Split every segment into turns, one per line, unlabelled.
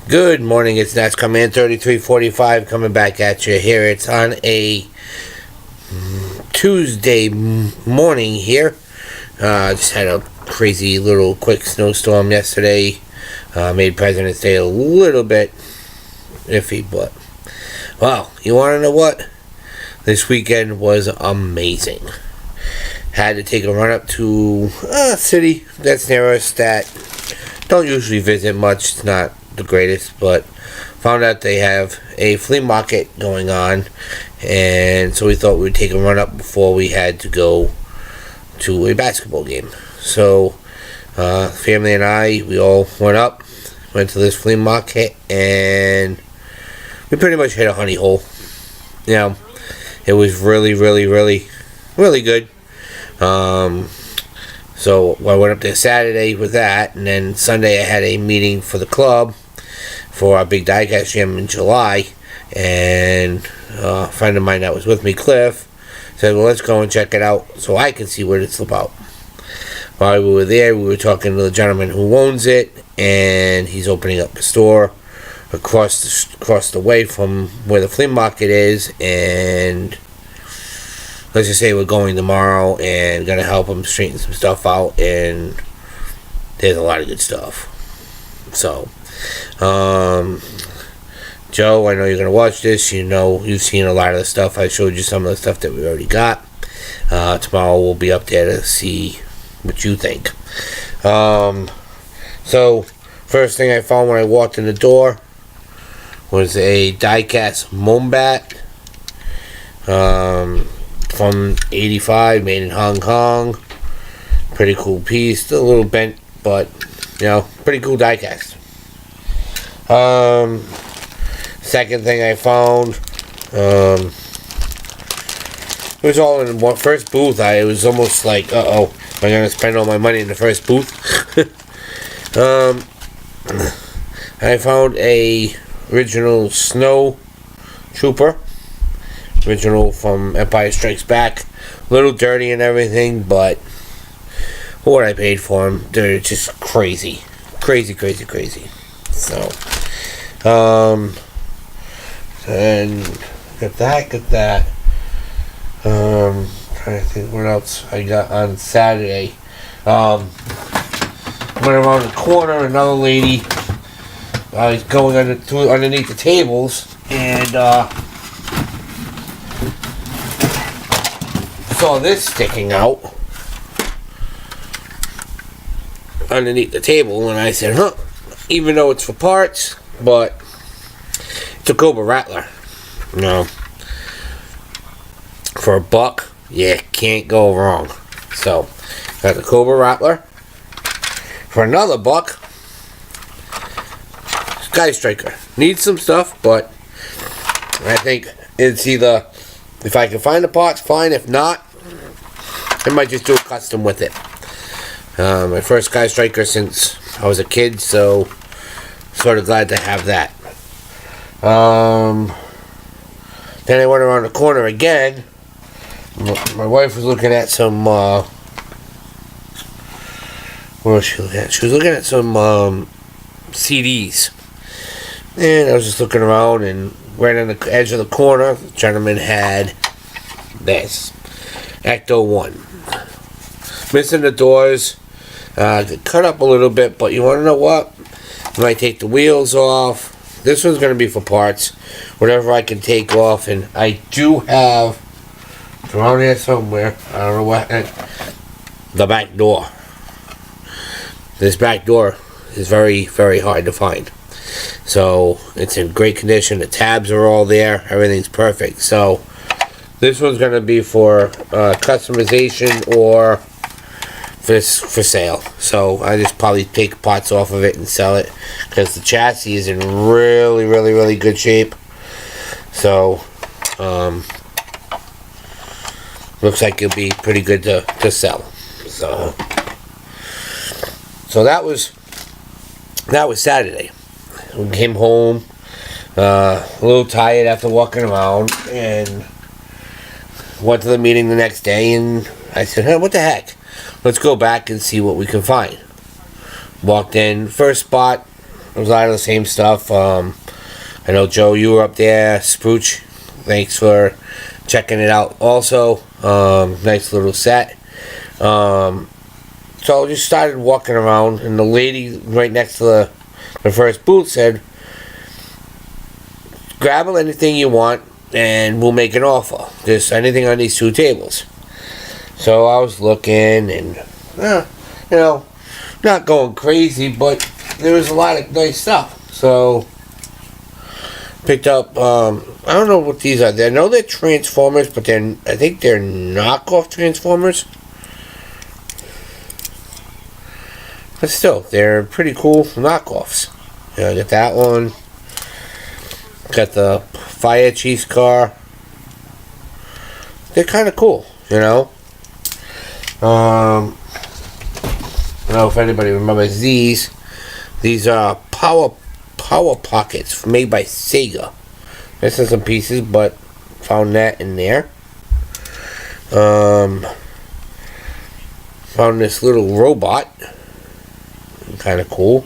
Good morning, it's Nats Command 3345 coming back at you here. It's on a Tuesday morning here. Just had a crazy little quick snowstorm yesterday. Made President's Day a little bit iffy, but well, you want to know what? This weekend was amazing. Had to take a run up to a city that's near us that don't usually visit much. It's not the greatest, but found out they have a flea market going on, and so we thought we'd take a run up before we had to go to a basketball game. So family and I, we all went to this flea market, and we pretty much hit a honey hole. You know, it was really good. So I went up there Saturday with that, and then Sunday I had a meeting for the club for our big diecast jam in July, and a friend of mine that was with me, Cliff, said, well, let's go and check it out so I can see what it's about. While we were there, we were talking to the gentleman who owns it, and he's opening up a store across the way from where the flea market is, and let's just say we're going tomorrow and gonna help him straighten some stuff out, and there's a lot of good stuff. So, Joe, I know you're gonna watch this. You know you've seen a lot of the stuff. I showed you some of the stuff that we already got. Tomorrow we'll be up there to see what you think. So, first thing I found when I walked in the door was a diecast Mombat. From 85, made in Hong Kong. Pretty cool piece. Still a little bent, but pretty cool diecast. Second thing I found, it was all in one first booth. It was almost like, am I gonna spend all my money in the first booth? I found a original Snow Trooper. Original from Empire Strikes Back. A little dirty and everything, but for what I paid for them, they're just crazy. Crazy. So, and got that. Trying to think what else I got on Saturday. Went around the corner, another lady was going underneath the tables, and saw this sticking out underneath the table, and I said, even though it's for parts, but it's a Cobra Rattler. For $1, you can't go wrong. So, got the Cobra Rattler. For another $1, Sky Striker. Needs some stuff, but I think it's either, if I can find the parts, fine. If not, I might just do a custom with it. My first Sky Striker since I was a kid, so sort of glad to have that. Then I went around the corner again. My wife was looking at some, what was she looking at? She was looking at some CDs. And I was just looking around, and right on the edge of the corner, the gentleman had this Ecto 1. Missing the doors, cut up a little bit, but you want to know what? When I take the wheels off, this one's going to be for parts, whatever I can take off, and I do have, it's around here somewhere, I don't know what, the back door. This back door is very hard to find. So, it's in great condition, the tabs are all there, everything's perfect. So, this one's going to be for customization or for sale. So I just probably take parts off of it and sell it, because the chassis is in really good shape. So looks like it'll be pretty good to sell. So that was Saturday. We came home a little tired after walking around, and went to the meeting the next day, and I said, hey, what the heck? Let's go back and see what we can find. Walked in, first spot, it was a lot of the same stuff. I know, Joe, you were up there. Spooch, thanks for checking it out also. Nice little set. So I just started walking around, and the lady right next to the first booth said, grab anything you want, and we'll make an offer. Just anything on these two tables. So I was looking, and, not going crazy, but there was a lot of nice stuff. So picked up, I don't know what these are. I know they're Transformers, but I think they're knockoff Transformers. But still, they're pretty cool knockoffs. I got that one. Got the Fire Chief's car. They're kind of cool, I don't know if anybody remembers these. These are Power Pockets made by Sega. Missing some pieces, but found that in there. Found this little robot. Kind of cool.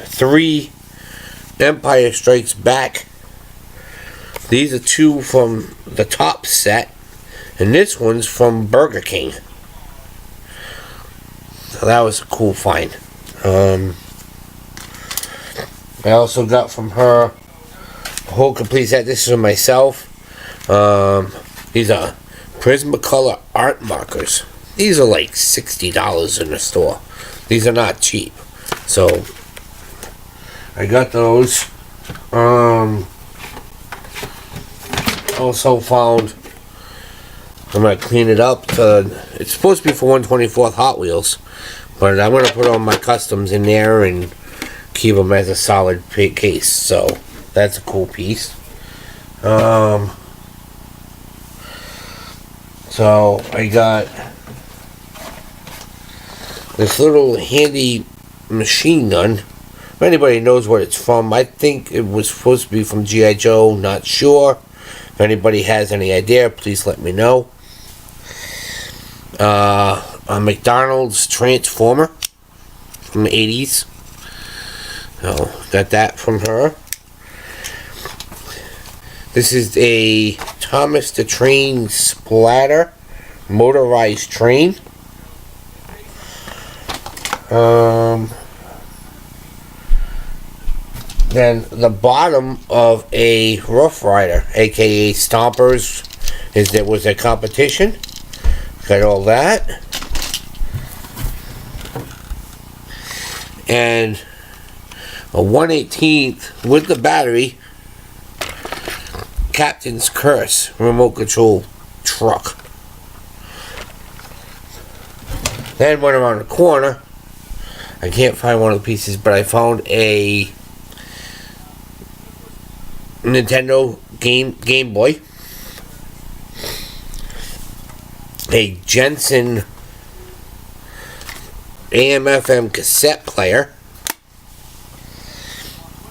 3 Empire Strikes Back. These are 2 from the top set, and this one's from Burger King. So that was a cool find. I also got from her a whole complete set. This is for myself. These are Prismacolor art markers. These are like $60 in the store. These are not cheap. So I got those. Also found, I'm going to clean it up. It's supposed to be for 124th Hot Wheels, but I'm going to put all my customs in there and keep them as a solid case. So that's a cool piece. So I got this little handy machine gun. If anybody knows what it's from, I think it was supposed to be from G.I. Joe, not sure. If anybody has any idea, please let me know. A McDonald's Transformer from the 80s. So, got that from her. This is a Thomas the Train Splatter motorized train. Then the bottom of a Rough Rider, aka Stompers, was a competition. Got all that. And a 1/18th with the battery Captain's Curse remote control truck. Then went around the corner. I can't find one of the pieces, but I found a Nintendo Game Boy, a Jensen AM/FM cassette player,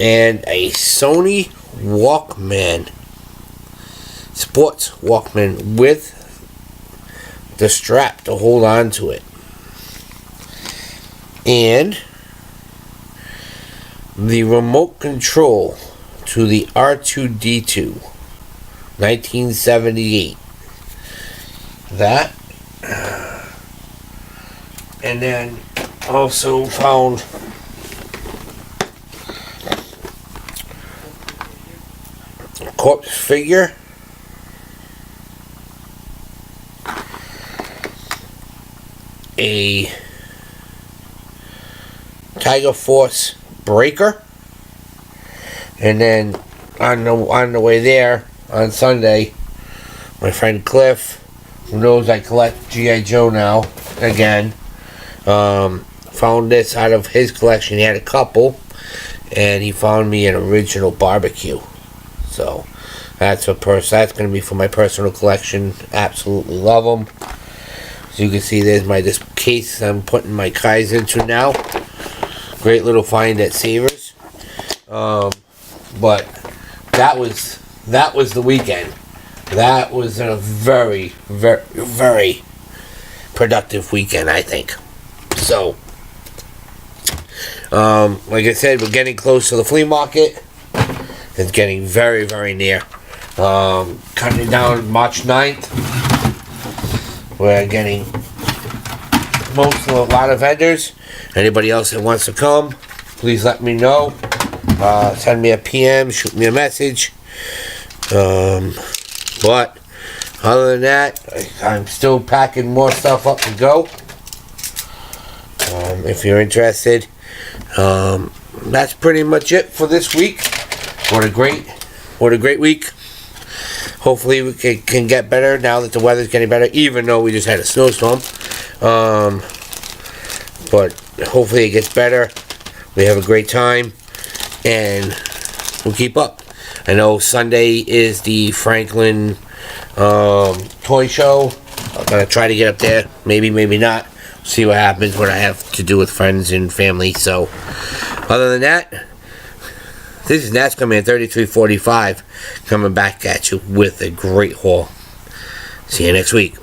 and a Sony Walkman, sports Walkman with the strap to hold on to it, and the remote control to the R2-D2 1978. That, and then also found a corpse figure, a Tiger Force breaker, and then on the way there on Sunday, my friend Cliff, who knows I collect G.I. Joe now again, found this out of his collection. He had a couple, and he found me an original barbecue. So that's going to be for my personal collection. Absolutely love them. As you can see, there's this case I'm putting my Kais into now. Great little find at Savers. But that was the weekend. That was a very, very, very productive weekend, I think. So Like I said, we're getting close to the flea market. It's getting very, very near. Cutting it down March 9th. We're getting a lot of vendors. Anybody else that wants to come, please let me know. Send me a PM, shoot me a message. But other than that, I'm still packing more stuff up to go. If you're interested, that's pretty much it for this week. What a great week. Hopefully we can get better now that the weather's getting better, even though we just had a snowstorm. But hopefully it gets better. We have a great time, and we'll keep up. I know Sunday is the Franklin toy show. I'm gonna try to get up there. Maybe, maybe not. See what happens, what I have to do with friends and family. So, other than that, this is NASCAR Man 3345 coming back at you with a great haul. See you next week.